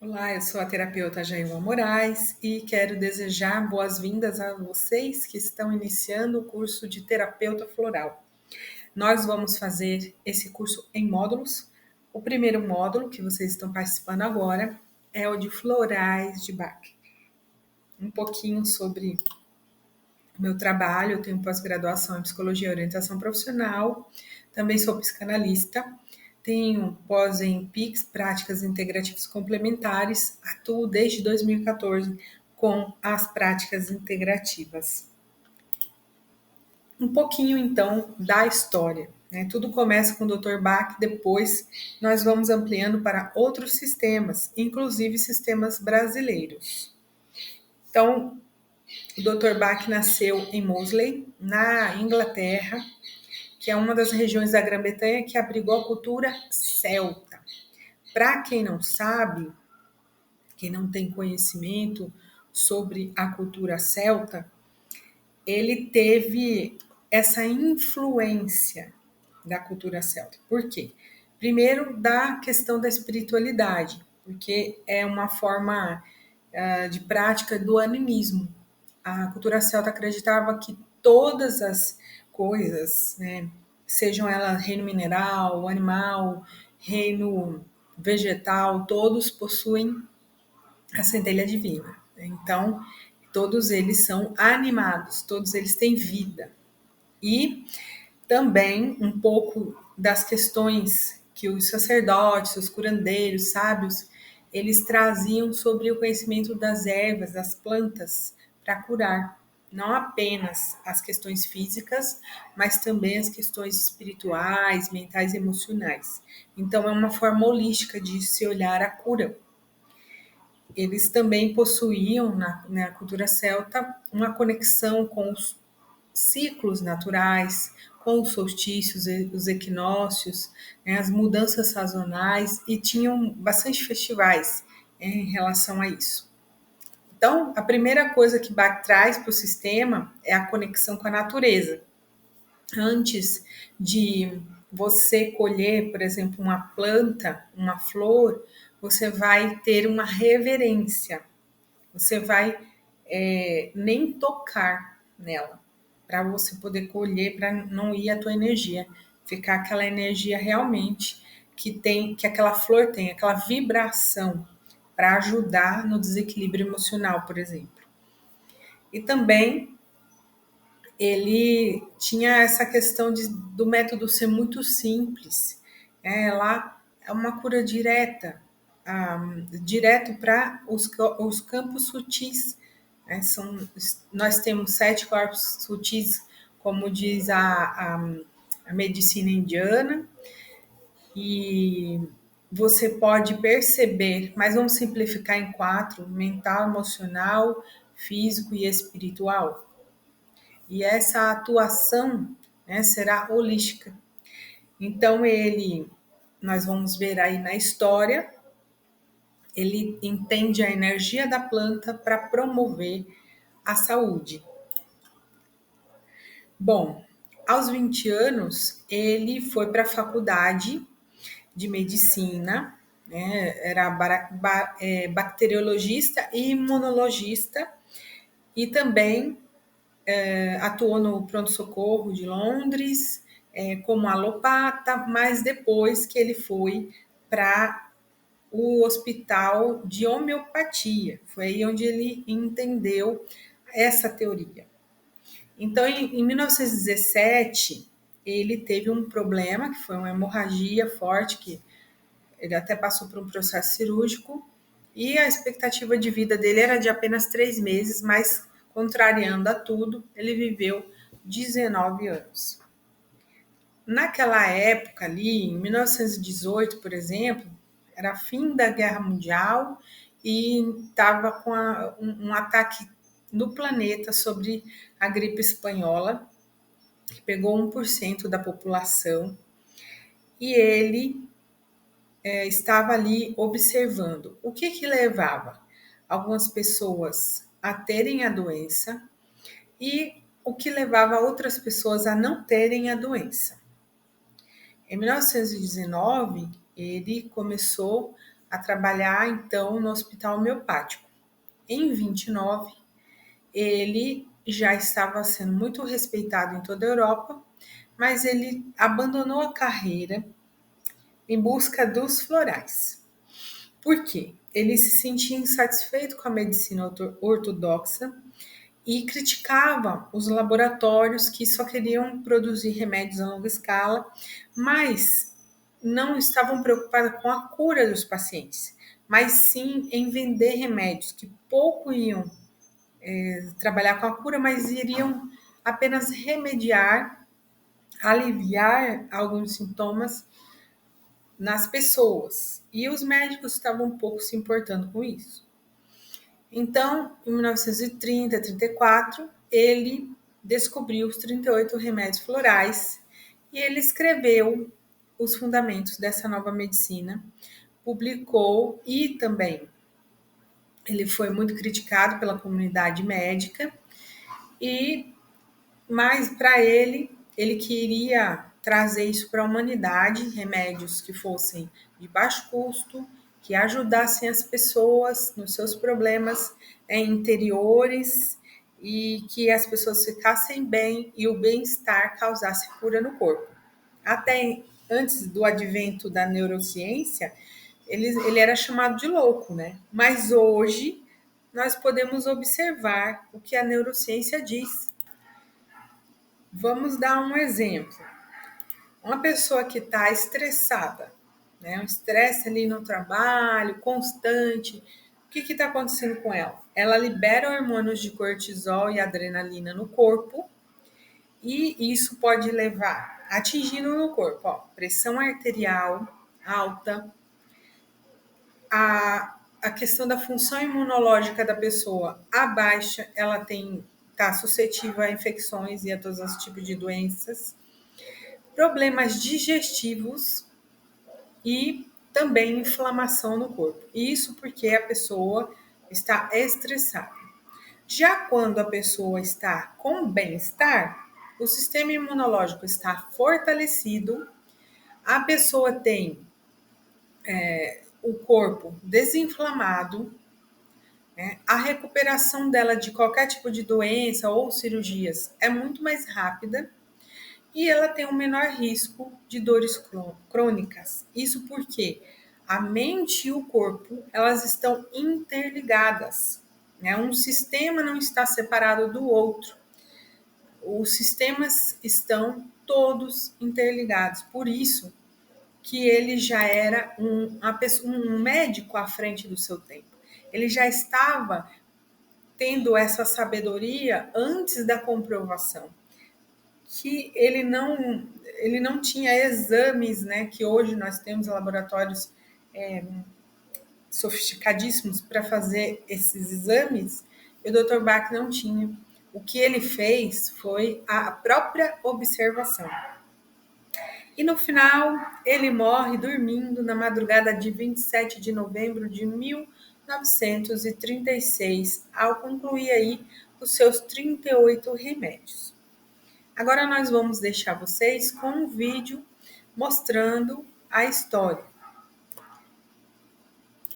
Olá, eu sou a terapeuta Jailma Moraes e quero desejar boas-vindas a vocês que estão iniciando o curso de terapeuta floral. Nós vamos fazer esse curso em módulos. O primeiro módulo que vocês estão participando agora é o de florais de Bach. Um pouquinho sobre o meu trabalho, eu tenho pós-graduação em psicologia e orientação profissional, também sou psicanalista, tenho pós em PICS, práticas integrativas complementares, atuo desde 2014 com as práticas integrativas. Um pouquinho então da história, né? Tudo começa com o Dr. Bach, depois nós vamos ampliando para outros sistemas, inclusive sistemas brasileiros. Então, o Dr. Bach nasceu em Moseley, na Inglaterra, que é uma das regiões da Grã-Bretanha que abrigou a cultura celta. Para quem não sabe, quem não tem conhecimento sobre a cultura celta, ele teve essa influência da cultura celta. Por quê? Primeiro, da questão da espiritualidade, porque é uma forma de prática do animismo. A cultura celta acreditava que todas as coisas, né, sejam elas reino mineral, animal, reino vegetal, todos possuem a centelha divina. Então, todos eles são animados, todos eles têm vida. E também um pouco das questões que os sacerdotes, os curandeiros, sábios, eles traziam sobre o conhecimento das ervas, das plantas, para curar não apenas as questões físicas, mas também as questões espirituais, mentais e emocionais. Então, é uma forma holística de se olhar a cura. Eles também possuíam, na cultura celta, uma conexão com os ciclos naturais, com os solstícios, os equinócios, né, as mudanças sazonais, e tinham bastante festivais, em relação a isso. Então, a primeira coisa que Bach traz para o sistema é a conexão com a natureza. Antes de você colher, por exemplo, uma planta, uma flor, você vai ter uma reverência. Você vai nem tocar nela, para você poder colher, para não ir a tua energia, ficar aquela energia realmente que aquela flor tem, aquela vibração para ajudar no desequilíbrio emocional, por exemplo. E também ele tinha essa questão do método ser muito simples. Lá é uma cura direta, direto para os campos sutis. Né? Nós temos 7 corpos sutis, como diz a medicina indiana, e você pode perceber, mas vamos simplificar em 4: mental, emocional, físico e espiritual. E essa atuação, né, será holística. Então, nós vamos ver aí na história, ele entende a energia da planta para promover a saúde. Bom, aos 20 anos, ele foi para a faculdade de medicina, né, era bacteriologista e imunologista, e também atuou no pronto-socorro de Londres, como alopata, mas depois que ele foi para o hospital de homeopatia, foi aí onde ele entendeu essa teoria. Então, em 1917, ele teve um problema, que foi uma hemorragia forte, que ele até passou por um processo cirúrgico, e a expectativa de vida dele era de apenas 3 meses, mas, contrariando a tudo, ele viveu 19 anos. Naquela época ali, em 1918, por exemplo, era fim da Guerra Mundial e estava com um ataque no planeta sobre a gripe espanhola, que pegou 1% da população, e ele estava ali observando o que levava algumas pessoas a terem a doença e o que levava outras pessoas a não terem a doença. Em 1919, ele começou a trabalhar então no hospital homeopático. Em 29, ele já estava sendo muito respeitado em toda a Europa, mas ele abandonou a carreira em busca dos florais. Por quê? Ele se sentia insatisfeito com a medicina ortodoxa e criticava os laboratórios que só queriam produzir remédios a longa escala, mas não estavam preocupados com a cura dos pacientes, mas sim em vender remédios que pouco iam trabalhar com a cura, mas iriam apenas remediar, aliviar alguns sintomas nas pessoas. E os médicos estavam um pouco se importando com isso. Então, em 1930, 34, ele descobriu os 38 remédios florais e ele escreveu os fundamentos dessa nova medicina, publicou e também ele foi muito criticado pela comunidade médica e mas para ele queria trazer isso para a humanidade, remédios que fossem de baixo custo, que ajudassem as pessoas nos seus problemas interiores e que as pessoas ficassem bem e o bem-estar causasse cura no corpo. Até antes do advento da neurociência, ele era chamado de louco, né? Mas hoje nós podemos observar o que a neurociência diz. Vamos dar um exemplo. Uma pessoa que está estressada, né? Um estresse ali no trabalho, constante. O que está acontecendo com ela? Ela libera hormônios de cortisol e adrenalina no corpo e isso pode levar, atingindo no corpo, ó, pressão arterial alta, a questão da função imunológica da pessoa abaixa, ela está suscetível a infecções e a todos os tipos de doenças, problemas digestivos e também inflamação no corpo. Isso porque a pessoa está estressada. Já quando a pessoa está com bem-estar, o sistema imunológico está fortalecido, a pessoa tem o corpo desinflamado, né? A recuperação dela de qualquer tipo de doença ou cirurgias é muito mais rápida e ela tem um menor risco de dores crônicas. Isso porque a mente e o corpo, elas estão interligadas, né? Um sistema não está separado do outro. Os sistemas estão todos interligados. Por isso que ele já era um médico à frente do seu tempo. Ele já estava tendo essa sabedoria antes da comprovação, que ele não tinha exames, né, que hoje nós temos laboratórios sofisticadíssimos para fazer esses exames, e o Dr. Bach não tinha. O que ele fez foi a própria observação. E no final, ele morre dormindo na madrugada de 27 de novembro de 1936, ao concluir aí os seus 38 remédios. Agora nós vamos deixar vocês com um vídeo mostrando a história.